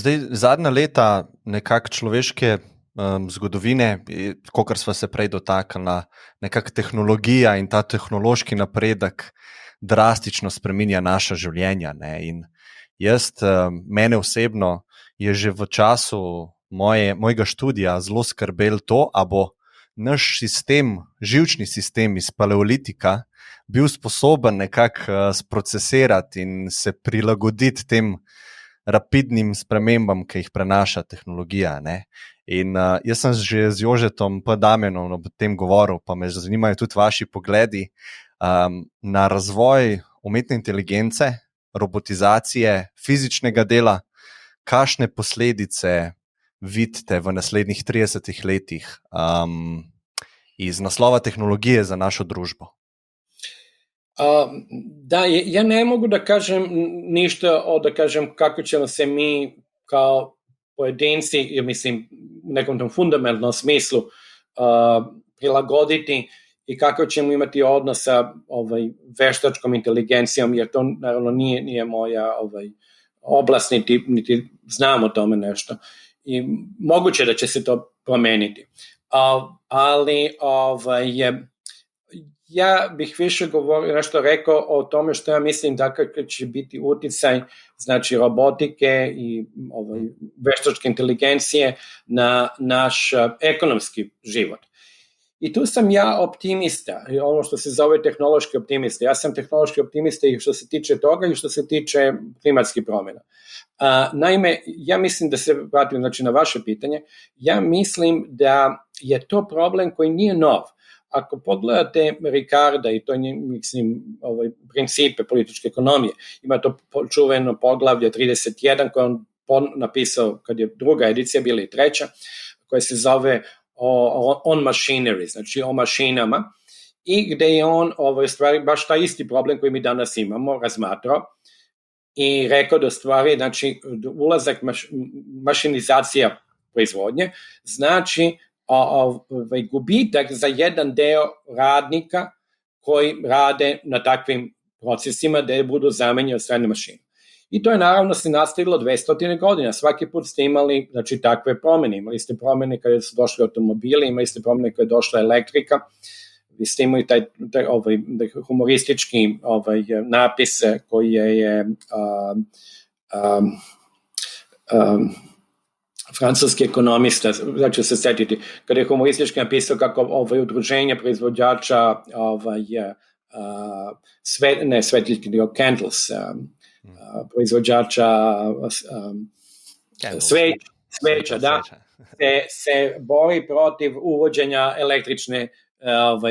Zdaj, zadnja leta nekako človeške zgodovine, kakor sva se prej dotaknila, nekako tehnologija in ta tehnološki napredek drastično spreminja naša življenja. Ne? In mene osebno je že v času mojega študija zelo skrbelo to, a bo naš sistem, živčni sistem iz paleolitika bil sposoben nekako sprocesirati in se prilagoditi tem rapidnim spremembam, ki jih prenaša tehnologija. Ne? In jaz sem že z Jožetom P. Damjanom o tem govoril, pa me zanimajo tudi vaši pogledi na razvoj umetne inteligence, robotizacije, fizičnega dela, kakšne posledice vidite v naslednjih 30 letih iz naslova tehnologije za našo družbu? Da, ja ne mogu da kažem ništa da kažem kako ćemo se mi kao pojedinci, ja mislim u nekom tom fundamentalnom smislu prilagoditi i kako ćemo imati odnos sa veštačkom inteligencijom, jer to naravno nije moja oblast, niti znam o tome nešto. I moguće da će se to promeniti. Ali ja bih više nešto rekao o tome što ja mislim da će biti uticaj, znači robotike i veštačke inteligencije na naš ekonomski život. I tu sam ja optimista, ono što se zove tehnološki optimista. Ja sam tehnološki optimista i što se tiče toga i što se tiče klimatskih promjena. Naime, ja mislim da se vratim na vaše pitanje, ja mislim da je to problem koji nije nov. Ako pogledate Ricarda i to je, mislim, principe političke ekonomije, ima to čuveno poglavlje 31 koje on napisao kad je druga edicija, bila i treća, koja se zove on machinery, znači o mašinama, i gde je on stvari baš taj isti problem koji mi danas imamo razmatrao i rekao da stvari, znači ulazak mašinizacija proizvodnje, znači gubitak za jedan deo radnika koji rade na takvim procesima da budu zamenjeni od strane mašine. I to je naravno se nastavilo 200 godina. Svaki put ste imali, znači, takve promene. Imali ste promene kada su došli automobili, imali ste promene kada je došla elektrika. Vi ste imali taj humoristički napis koji je francuski ekonomista, znači se setiti, kada je humoristički napisao kako udruženje proizvođača svetiljki, candles, proizvođača sveća, da, se bori protiv uvođenja električne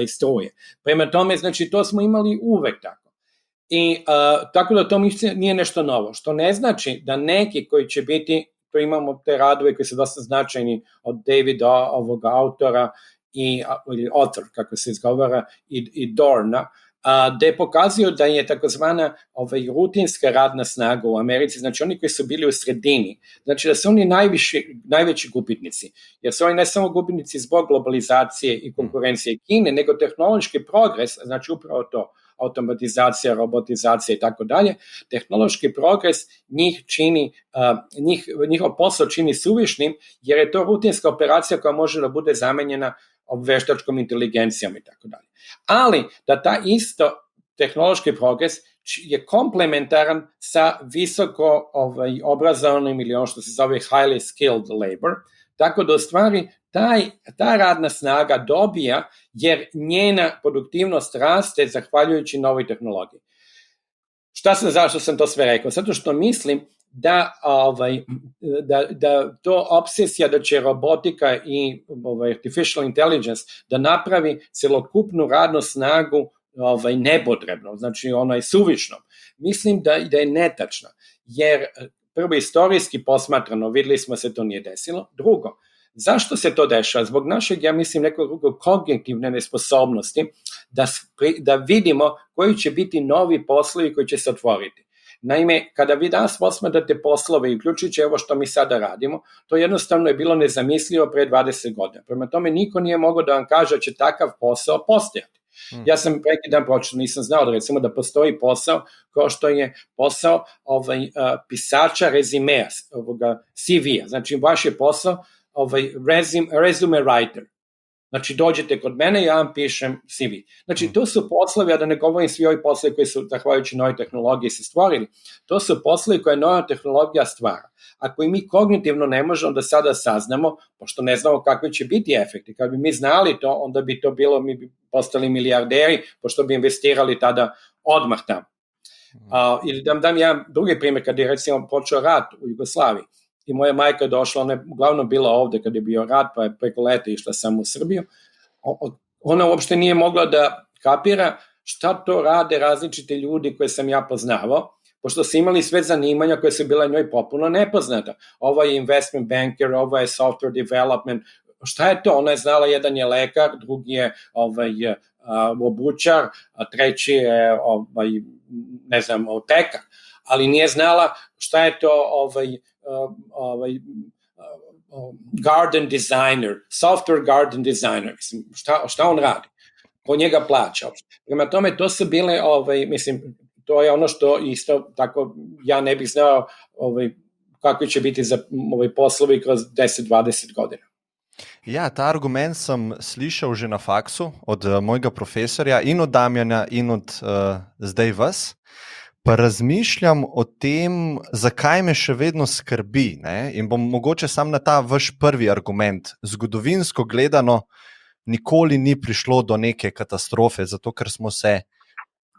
struje. Prema tome, znači, to smo imali uvek tako. I tako da to nije nešto novo, što ne znači da neki koji će biti, to imamo te radove koji su dosta značajni od Davida, ovoga autora, ili author, kako se izgovara, i Dorna, gde pokazuju da je takozvana rutinska radna snaga u Americi, znači oni koji su bili u sredini, znači da su oni najveći gubitnici, jer su oni ne samo gubitnici zbog globalizacije i konkurencije Kine, nego tehnološki progres, znači upravo to, automatizacija, robotizacija i tako dalje, tehnološki progres njihov posao čini suvišnim, jer je to rutinska operacija koja može da bude zamenjena veštačkom inteligencijom i tako dalje. Ali da ta isto tehnološki progres je komplementaran sa visoko obrazovanim ili ono što se zove highly skilled labor, tako da u stvari ta radna snaga dobija jer njena produktivnost raste zahvaljujući novoj tehnologiji. Zašto sam to sve rekao? Zato što mislim da to obsesija da će robotika i artificial intelligence da napravi celokupnu radnu snagu nepotrebno, znači ono je suvišno. Mislim da je netačno, jer prvo istorijski posmatrano videli smo se to nije desilo. Drugo, zašto se to dešava? Zbog našeg, ja mislim, nekog drugog kognitivne nesposobnosti da vidimo koji će biti novi poslovi koji će se otvoriti. Naime, kada vi danas posmatrate poslove i uključujući ovo što mi sada radimo, to jednostavno je bilo nezamislivo pre 20 godina. Prema tome, niko nije mogao da vam kaže da će takav posao postojati. Ja sam neki dan pročitao, nisam znao da recimo da postoji posao kao što je posao pisača rezimea, CV-a. Znači, baš je posao resume writer. Znači, dođete kod mene, ja vam pišem CV. Znači, to su poslovi, a da ne govorim svi ovi poslovi koji su, zahvaljujući novoj tehnologiji, se stvorili, to su poslovi koje nova tehnologija stvara. Ako i mi kognitivno ne možemo da sada saznamo, pošto ne znamo kakvi će biti efekti, kad bi mi znali to, onda bi to bilo, mi bi postali milijarderi, pošto bi investirali tada odmah tamo. Ili da vam dam jedan drugi primjer, kad je recimo počeo rat u Jugoslaviji, i moja majka je došla, ona je uglavnom bila ovde kad je bio rat, pa je preko leta išla samo u Srbiju. Ona uopšte nije mogla da kapira šta to rade različite ljudi koje sam ja poznavao, pošto su imali sve zanimanja koje su bila njoj popuno nepoznata. Ovo je investment banker, ovo je software development. Šta je to? Ona je znala, jedan je lekar, drugi je obućar, a treći je ne znam, pekar. Ali nije znala šta je to garden designer, software garden designer, mislim, šta on radi, ko njega plaća. Prema tome, to su bile, mislim, to je ono što isto, tako, ja ne bih znao kakvi će biti za poslovi kroz 10-20 godina. Ja, ta argument sem slišal že na faksu od mojega profesorja in od Damjana in od zdaj vas. Pa razmišljam o tem, zakaj me še vedno skrbi, ne? In bom mogoče sam na ta vaš prvi argument. Zgodovinsko gledano nikoli ni prišlo do neke katastrofe, zato ker smo se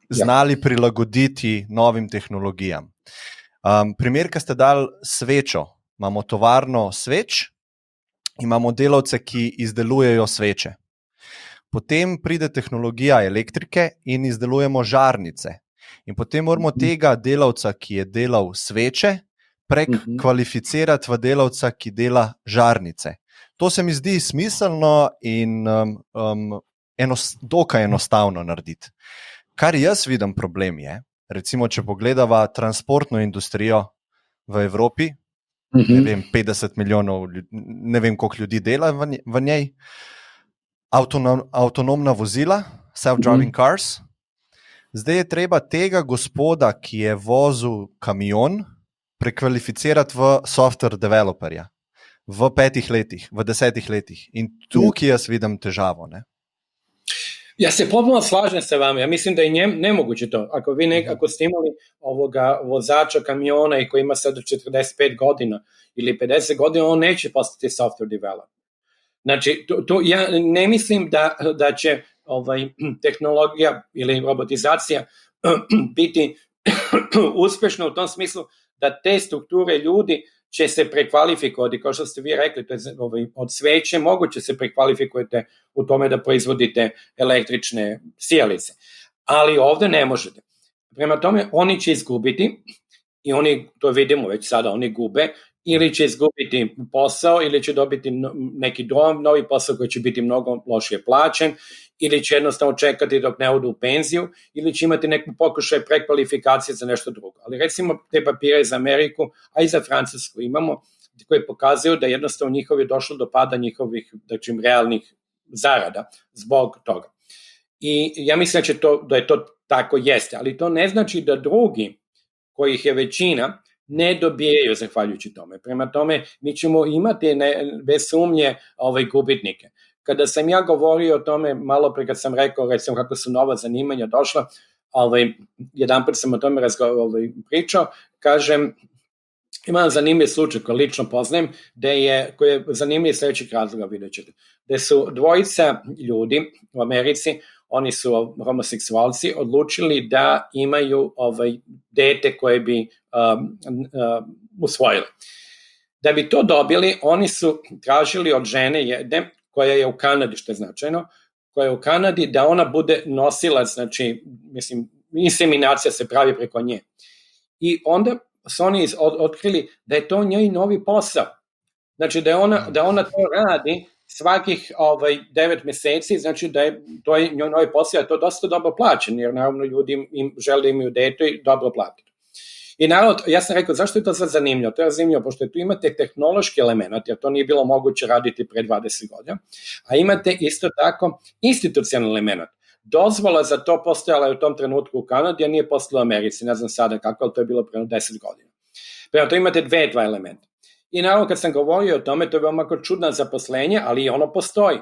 znali prilagoditi novim tehnologijam. Primer, ki ste dali svečo. Imamo tovarno sveč, imamo delavce, ki izdelujejo sveče. Potem pride tehnologija elektrike in izdelujemo žarnice. In potem moramo tega delavca, ki je delal sveče, prekvalificirati v delavca, ki dela žarnice. To se mi zdi smiselno in dokaj enostavno narediti. Kar jaz vidim problem je, recimo, če pogledava transportno industrijo v Evropi, ne vem, 50 milijonov, ne vem, koliko ljudi dela v njej, avtonomna vozila, self-driving cars. Zdaj je treba tega gospoda, ki je vozil kamion, prekvalificirati v software developerja v 5 letih, v 10 letih. In tukaj jaz vidim težavo, ne? Ja se potpuno slažem sa vama. Ja mislim da je nemoguće to. Ako ste imali ovoga vozača kamiona i koji ima sada 45 godina ili 50 godina, on neće postati software developer. Znači, ja ne mislim da će tehnologija ili robotizacija biti uspešna u tom smislu da te strukture ljudi će se prekvalifikovati, kao što ste vi rekli, to je od sveće moguće se prekvalifikujete u tome da proizvodite električne sijalice, ali ovde ne možete. Prema tome, oni će izgubiti i oni, to vidimo već sada, oni gube, ili će izgubiti posao, ili će dobiti neki novi posao koji će biti mnogo lošije plaćen, ili će jednostavno čekati dok ne odu u penziju, ili će imati neku pokušaj prekvalifikacije za nešto drugo. Ali recimo te papire za Ameriku, a i za Francusku imamo, koje pokazuju da jednostavno njihov je došlo do pada njihovih, znači, realnih zarada zbog toga. I ja mislim da je to tako jeste, ali to ne znači da drugi, kojih je većina, ne dobijaju zahvaljujući tome. Prema tome, mi ćemo imati bez sumnje gubitnike. Kada sam ja govorio o tome, malo pre kad sam rekao, recimo, kako su nova zanimanja došla, jedan put sam o tome pričao, kažem, imam zanimljiv slučaj koji lično poznajem, koji je zanimljiv sljedećih razloga, vidjet ćete, gde su dvojica ljudi u Americi, oni su homoseksualci, odlučili da imaju dete koje bi usvojili. Da bi to dobili, oni su tražili od žene jedne, koja je u Kanadi, što je značajno, koja je u Kanadi, da ona bude nosilac, znači, mislim, inseminacija se pravi preko nje. I onda su oni otkrili da je to njoj novi posao. Znači, da ona to radi svakih 9 meseci, znači da je to njoj novi posao, to dosta dobro plaćen, jer naravno ljudi žele da imaju dete i dobro platiti. I naravno, ja sam rekao, zašto je to sad zanimljivo? To je zanimljivo, pošto tu imate tehnološki element, jer to nije bilo moguće raditi pre 20 godina, a imate isto tako institucionalni element, dozvola za to postojala je u tom trenutku u Kanadi, a nije postojala u Americi, ne znam sada kako, ali to je bilo prema 10 godina. Prema to imate dva elementa. I naravno kad sam govorio o tome, to je veoma čudno zaposlenje, ali ono postoji.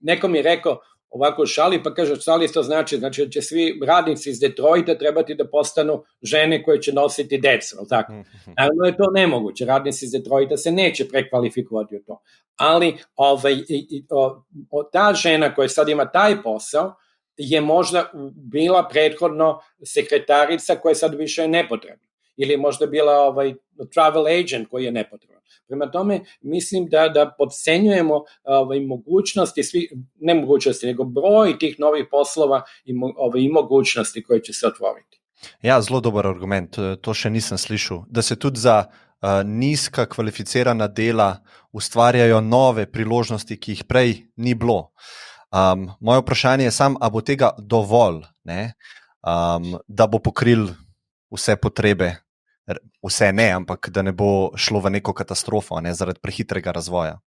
Neko mi je rekao ovako u šali, pa kaže, šta li to znači? Znači da će svi radnici iz Detroita trebati da postanu žene koje će nositi decu, ali tako? Naravno je to nemoguće, radnici iz Detroita se neće prekvalifikovati u to. Ali ta žena koja sad ima taj posao je možda bila prethodno sekretarica koja sad više je nepotrebna. Ili možda bila travel agent koji je nepotreban. Prema tome, mislim da podcenjujemo mogućnosti, ne mogućnosti, nego broj tih novih poslova i mogućnosti koje će se otvoriti. Ja, zelo dober argument, to še nisem slišal. Da se tudi za nizka kvalificirana dela ustvarjajo nove priložnosti, ki jih prej ni bilo. Moje vprašanje je samo, a bo tega dovolj, ne? Da bo pokril vse potrebe, vse ne, ampak da ne bo šlo v neko katastrofo, ne, zaradi prehitrega razvoja.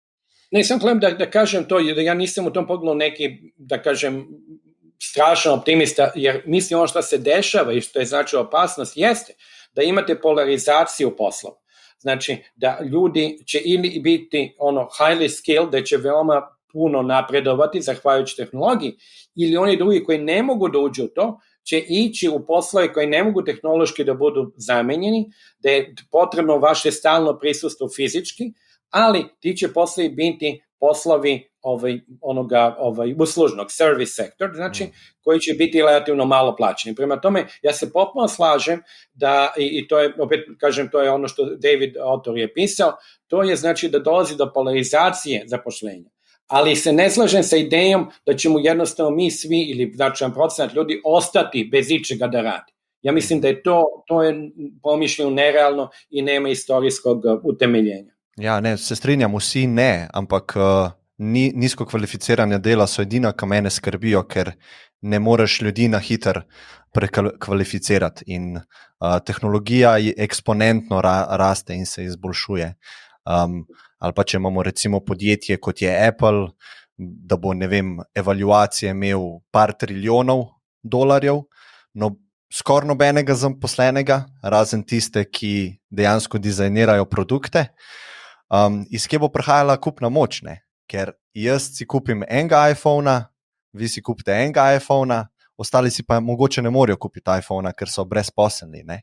Ne, sam hledam da kažem to, da ja nisam u tom pogledu neki, da kažem, strašan optimista, jer mislim ono što se dešava i što je znači opasnost jeste da imate polarizaciju poslova. Znači da ljudi će ili biti highly skilled, da će veoma puno napredovati zahvaljujući tehnologiji, ili oni drugi koji ne mogu da uđu u to, će ići u poslove koji ne mogu tehnološki da budu zamenjeni, da je potrebno vaše stalno prisustvo fizički, ali ti će poslovi biti poslovi uslužnog service sektor, znači koji će biti relativno malo plaćeni. Prema tome, ja se potpuno slažem da, i to je, opet kažem, to je ono što David autor je pisao, to je znači da dolazi do polarizacije zapošljenja. Ali se ne slažem sa idejom da ćemo jednostavno mi svi ili značajan procenat ljudi ostati bez ičega da radi. Ja mislim da je to je pomišljeno nerealno i nema istorijskog utemeljenja. Ja, ne, se strinjam, vsi ne, ampak nizko kvalificirane dela so edina, ki mene skrbijo, ker ne moreš ljudi na hiter prekvalificirati in tehnologija eksponentno raste in se izboljšuje. Ali pa če imamo recimo podjetje kot je Apple, da bo, ne vem, evaluacije imel par trilijonov dolarjev, no skoraj nobenega zaposlenega, razen tiste, ki dejansko dizajnirajo produkte, iz kje bo prihajala kupna moč, ne? Ker jaz si kupim enega iPhona, vi si kupite enega iPhona, ostali si pa mogoče ne morejo kupiti iPhona, ker so brezposelni, ne?